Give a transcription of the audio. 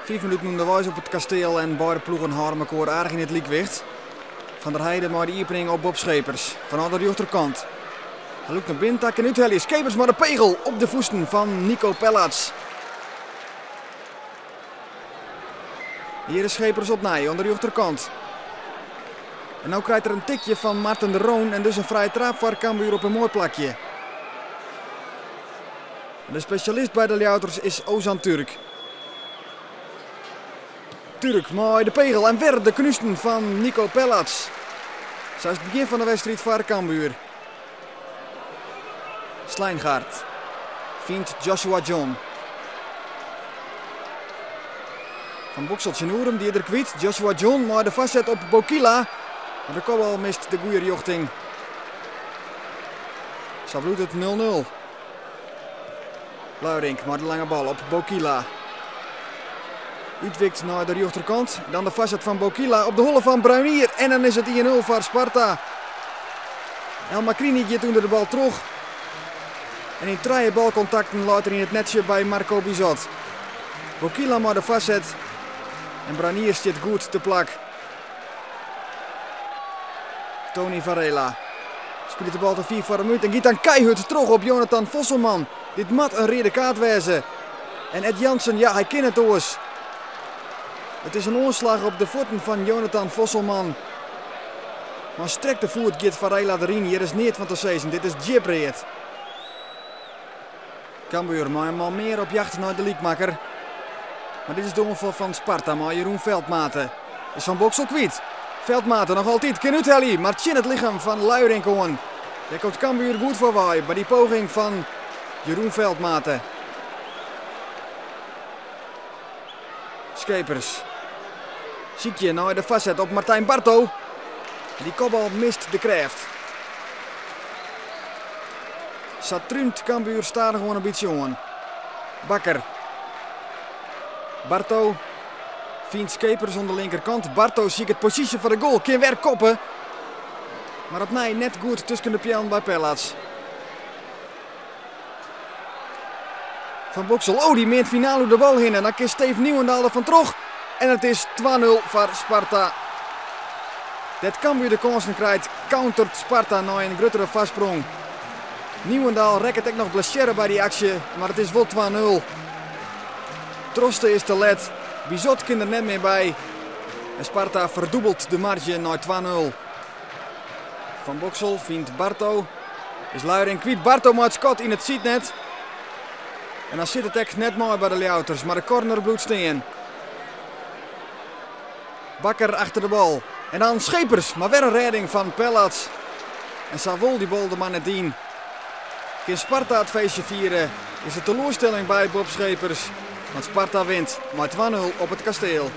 5 minuten onderwijs op het kasteel en beide ploegen houden elkaar aardig in het liekwicht. Van der Heijden maar de iepening op Bob Schepers. Vanuit de rechterkant. Hij loopt naar binnen, tak en uithellen. Schepers maar de pegel op de voeten van Nico Pellats. Hier is Schepers op Nij, aan de rechterkant. En nu krijgt er een tikje van Marten de Roon en dus een vrije trap voor Cambuur op een mooi plakje. De specialist bij de Ljouters is Ozan Turk. Turk, mooi de pegel en weer de knuisten van Nico Pellats. Zo is het begin van de wedstrijd voor Cambuur. Slijngaard vindt Joshua John. Van Bokseltje Noerum die er kwijt. Joshua John, maar de vastzet op Bokila. Maar de kopbal mist de goede richting. Zo bloedt het 0-0. Luirink, maar de lange bal op Bokila. Uitwikt naar de rechterkant. Dan de vastzet van Bokila op de holle van Bruynier. En dan is het 1-0 voor Sparta. El Makrini gaat onder de bal terug. En in 3 balcontacten later in het netje bij Marco Bizot. Bokila maar de vastzet. En Bruynier zit goed te plak. Tony Varela speelt de bal te 4 voor de minuut en giet dan keihard terug op Jonathan Vosselman. Dit mat een rode kaart wezen. En Ed Jansen, ja hij kent het oors. Het is een onslag op de voeten van Jonathan Vosselman. Maar strekt de voet gaat Varela erin. Hier is niet van te zeggen. Dit is Jibreed. Cambuur maar eenmaal meer op jacht naar de liekmakker. Maar dit is de onval van Sparta. Maar Jeroen Veldmaten is van Boksel kwijt. Veldmaten nog altijd. Knut Helly. Maar in het lichaam van Luirink gewoon. Daar komt Cambuur goed voorbij. Bij die poging van Jeroen Veldmaten. Schepers. Ziekje nou de vastzet op Martijn Barto. Die kopbal mist de kracht. Satrunt Cambuur staat gewoon een beetje jongen. Bakker. Barto vindt Schepers aan de linkerkant. Barto ziet het positie voor de goal. Kan weer koppen. Maar op mij net goed tussen de pion bij Pellats. Van Boksel. Oh, die meent finale de bal in. En dan kiest Steve Nieuwendaal er van terug. En het is 2-0 voor Sparta. Dat Cambuur de kansen krijgt. Countert Sparta naar een grotere vastsprong. Nieuwendaal rekt ook nog blessure bij die actie. Maar het is wel 2-0. Trosten is te let. Bizot kan er net meer bij. En Sparta verdubbelt de marge naar 2-0. Van Boksel vindt Barto. Is Luirink kwijt. Barto maakt Scott in het zietnet. En dan zit het echt net mooi bij de Ljouters. Maar de corner bloedt steen. Bakker achter de bal. En dan Schepers. Maar weer een redding van Pellats. En Savol die bal de man net in. Kan Sparta het feestje vieren. Is de teleurstelling bij Bob Schepers. Want Sparta wint met 2-0 op het kasteel.